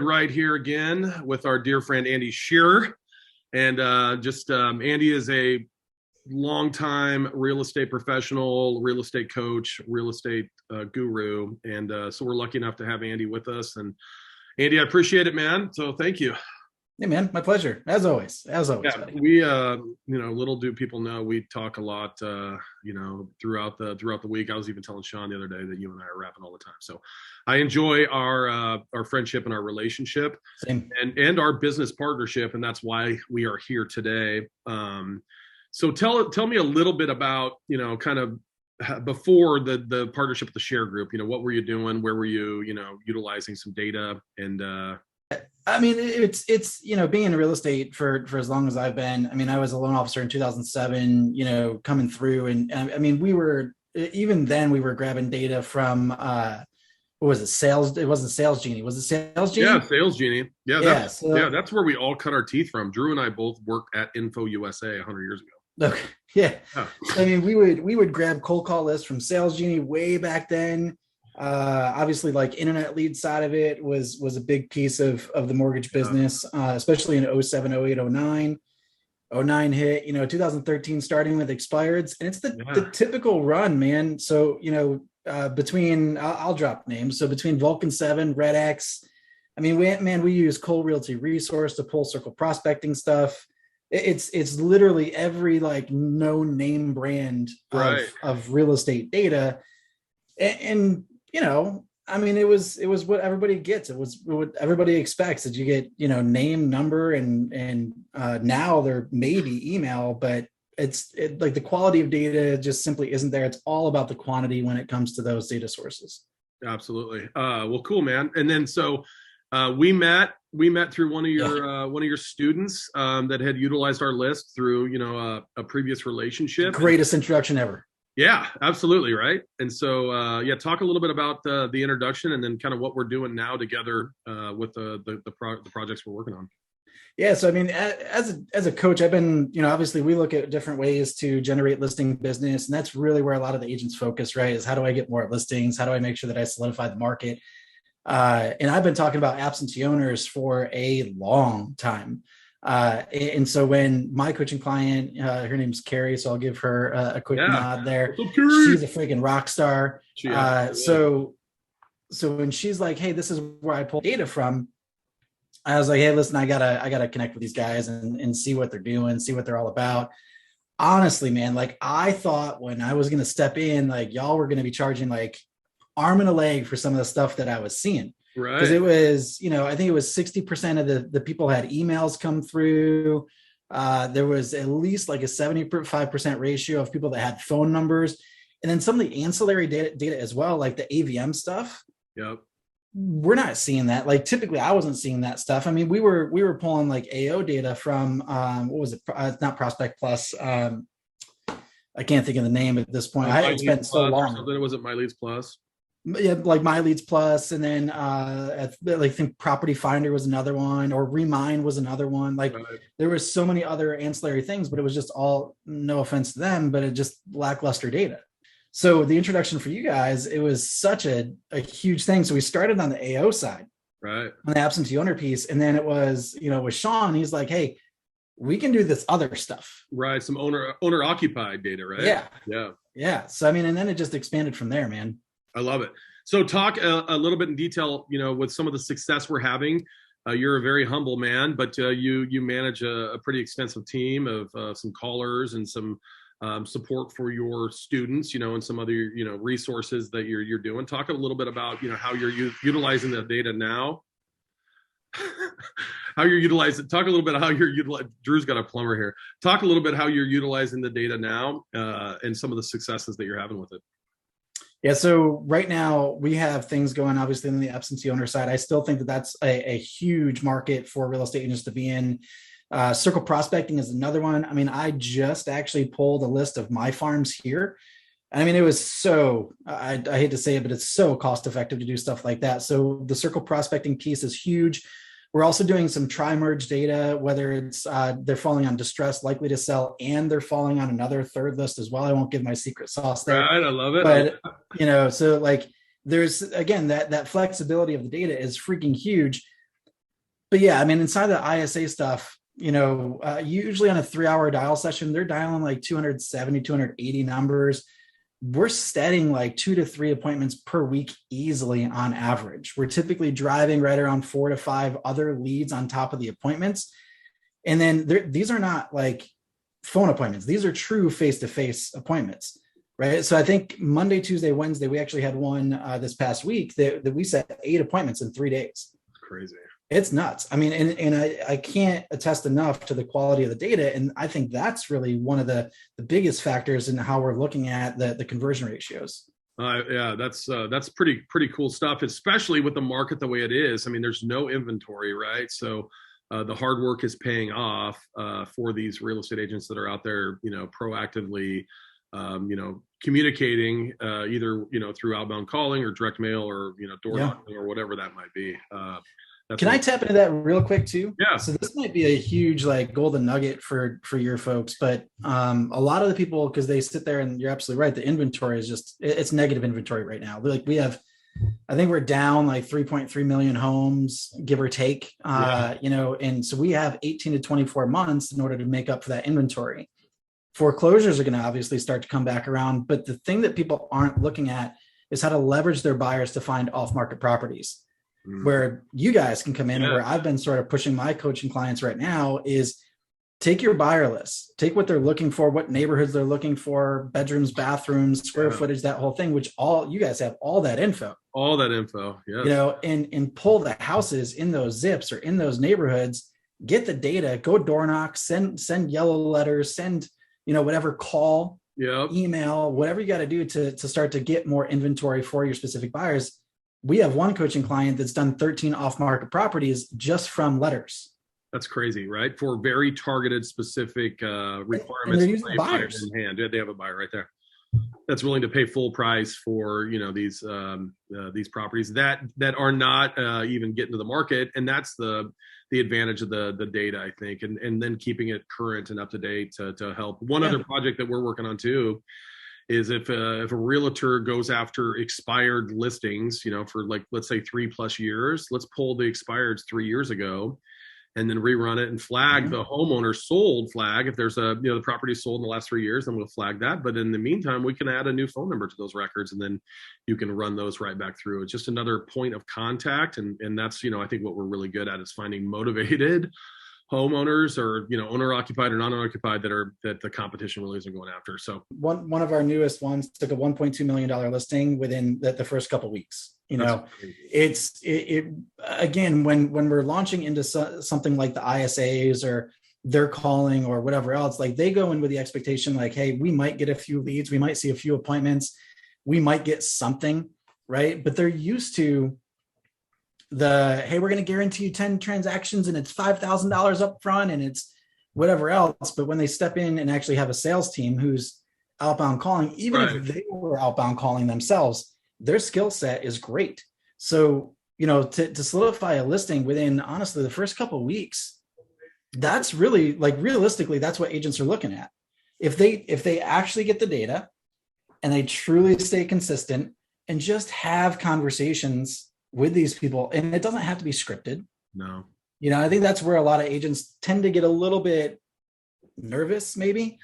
Right here again with our dear friend Andy Scherer. And Andy is a longtime real estate professional, real estate coach, real estate guru. And so we're lucky enough to have Andy with us. And Andy, I appreciate it, man. So thank you. Hey, man, my pleasure. As always, Yeah, buddy. we, little do people know, we talk a lot, throughout the week. I was even telling Sean the other day that you and I are rapping all the time. So I enjoy our friendship and our relationship. Same. and our business partnership. And that's why we are here today. So tell me a little bit about, kind of before the partnership with the Share Group, what were you doing? Where were you, utilizing some data and, I mean, it's being in real estate for as long as I've been. I mean, I was a loan officer in 2007, coming through, and I mean, we were grabbing data from what was it? Sales? It wasn't Sales Genie. Was it Sales Genie? Yeah, Sales Genie. Yeah, that's where we all cut our teeth from. Drew and I both worked at Info USA 100 years ago. Okay. Yeah. Oh. I mean, we would grab cold call lists from Sales Genie way back then. Obviously, like internet lead side of it was a big piece of the mortgage business, especially in 07, 08, 09. 09 hit, 2013 starting with expireds, and it's the typical run, man. So, between I'll drop names. So between Vulcan 7, Red X, I mean, we use Cole Realty Resource to pull circle prospecting stuff. It's literally every like no name brand of real estate data, and I mean, it was what everybody gets. It was what everybody expects, that you get, name, number, and now they're maybe email, but it's like the quality of data just simply isn't there. It's all about the quantity when it comes to those data sources. Absolutely. Well, cool, man. And then, so we met through one of your students that had utilized our list through, a previous relationship. Greatest introduction ever. Yeah, absolutely. Right. And so, talk a little bit about the introduction and then kind of what we're doing now together with the projects we're working on. Yeah. So, I mean, as a coach, I've been, obviously we look at different ways to generate listing business. And that's really where a lot of the agents focus, right? Is how do I get more listings? How do I make sure that I solidify the market? And I've been talking about absentee owners for a long time. And so when my coaching client, her name's Carrie, so I'll give her a quick nod there. She's a freaking rock star. So when she's like, hey, this is where I pull data from, I was like, hey, listen, I gotta connect with these guys and see what they're doing, see what they're all about. Honestly, man, like I thought when I was going to step in, like y'all were going to be charging like arm and a leg for some of the stuff that I was seeing. Right. Because it was, I think it was 60% of the people had emails come through. There was at least like a 75% ratio of people that had phone numbers. And then some of the ancillary data as well, like the AVM stuff. Yep. We're not seeing that. Like typically I wasn't seeing that stuff. I mean, we were pulling like AO data from, what was it? Not Prospect Plus. I can't think of the name at this point. It's been so long. Was it My Leads Plus? Yeah, like My Leads Plus, and then I think Property Finder was another one, or Remind was another one. Like there was so many other ancillary things, but it was just all, no offense to them, but it just lackluster data. So the introduction for you guys, it was such a huge thing. So we started on the AO side, right, on the absentee owner piece, and then it was, with Sean, he's like, hey, we can do this other stuff, right? Some owner occupied data, right? Yeah. So I mean, and then it just expanded from there, man. I love it. So talk a little bit in detail, with some of the success we're having. You're a very humble man, but you manage a pretty extensive team of some callers and some support for your students, and some other, resources that you're doing. Talk a little bit about, how you're utilizing the data now. How you're utilizing. Talk a little bit how you're utilizing. Drew's got a plumber here. Talk a little bit how you're utilizing the data now and some of the successes that you're having with it. Yeah, so right now we have things going, obviously, on the absentee owner side. I still think that that's a huge market for real estate agents to be in. Circle prospecting is another one. I mean, I just actually pulled a list of my farms here. I mean, it was so, I hate to say it, but it's so cost effective to do stuff like that. So the circle prospecting piece is huge. We're also doing some tri-merge data, whether it's they're falling on distress, likely to sell, and they're falling on another third list as well. I won't give my secret sauce there. Right, I love it. But, so like there's, again, that flexibility of the data is freaking huge. but yeah, I mean, inside the ISA stuff, usually on a 3 hour dial session, they're dialing like 270, 280 numbers. We're setting like 2 to 3 appointments per week easily on average. We're typically driving right around 4 to 5 other leads on top of the appointments. And then these are not like phone appointments. These are true face-to-face appointments, right? So I think Monday, Tuesday, Wednesday, we actually had one this past week that we set 8 appointments in 3 days. Crazy. It's nuts. I mean, and I can't attest enough to the quality of the data. And I think that's really one of the biggest factors in how we're looking at the conversion ratios. Yeah, that's pretty cool stuff, especially with the market the way it is. I mean, there's no inventory, right? So the hard work is paying off for these real estate agents that are out there, proactively, communicating either, through outbound calling or direct mail or, door knocking or whatever that might be. Can I tap into that real quick too? Yeah. So this might be a huge like golden nugget for your folks, but a lot of the people, because they sit there and you're absolutely right, the inventory is it's negative inventory right now. Like I think we're down like 3.3 million homes, give or take, and so we have 18 to 24 months in order to make up for that inventory. Foreclosures are going to obviously start to come back around, but the thing that people aren't looking at is how to leverage their buyers to find off-market properties. Where you guys can come in, where I've been sort of pushing my coaching clients right now is take your buyer list, take what they're looking for, what neighborhoods they're looking for, bedrooms, bathrooms, square footage, that whole thing, which all you guys have all that info. Yeah. And pull the houses in those zips or in those neighborhoods, get the data, go door knock, send yellow letters, send, whatever, call, email, whatever you got to do to start to get more inventory for your specific buyers. We have one coaching client that's done 13 off-market properties just from letters. That's crazy, right? For very targeted, specific requirements. And they're using buyers in hand. They have a buyer right there that's willing to pay full price for these properties that are not even getting to the market, and that's the advantage of the data, I think, and then keeping it current and up to date to help. One other project that we're working on too is if a realtor goes after expired listings, for like, let's say 3+ years, let's pull the expired 3 years ago and then rerun it and flag the homeowner sold flag. If there's the property sold in the last 3 years, then we'll flag that. But in the meantime, we can add a new phone number to those records, and then you can run those right back through. It's just another point of contact. And that's, I think what we're really good at is finding motivated homeowners or owner occupied or non occupied that the competition really isn't going after. So one of our newest ones took a $1.2 million listing within the first couple of weeks. It again, when we're launching into something like the ISAs or they're calling or whatever else, like they go in with the expectation like, hey, we might get a few leads, we might see a few appointments, we might get something, right? But they're used to hey, we're going to guarantee you 10 transactions and it's $5,000 up front and it's whatever else. But when they step in and actually have a sales team who's outbound calling, even if they were outbound calling themselves, their skill set is great. So, to solidify a listing within, honestly, the first couple of weeks, that's really, like, realistically, that's what agents are looking at. If they actually get the data and they truly stay consistent and just have conversations with these people, and it doesn't have to be scripted. No. I think that's where a lot of agents tend to get a little bit nervous, maybe.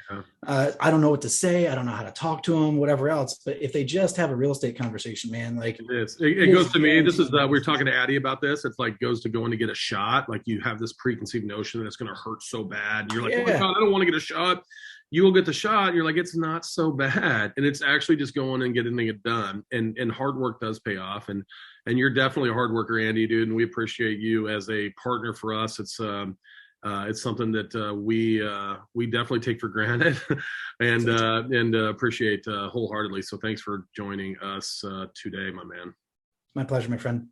I don't know what to say. I don't know how to talk to them, whatever else. But if they just have a real estate conversation, man, like it goes to me. This is we were talking to Addie about this. It's like goes to going to get a shot. Like you have this preconceived notion that it's going to hurt so bad. And you're like, oh my God, I don't want to get a shot. You will get the shot. And you're like, it's not so bad. And it's actually just going and getting it done. And hard work does pay off. And you're definitely a hard worker, Andy, dude. And we appreciate you as a partner for us. It's something that we definitely take for granted and appreciate wholeheartedly. So thanks for joining us today, my man. My pleasure, my friend.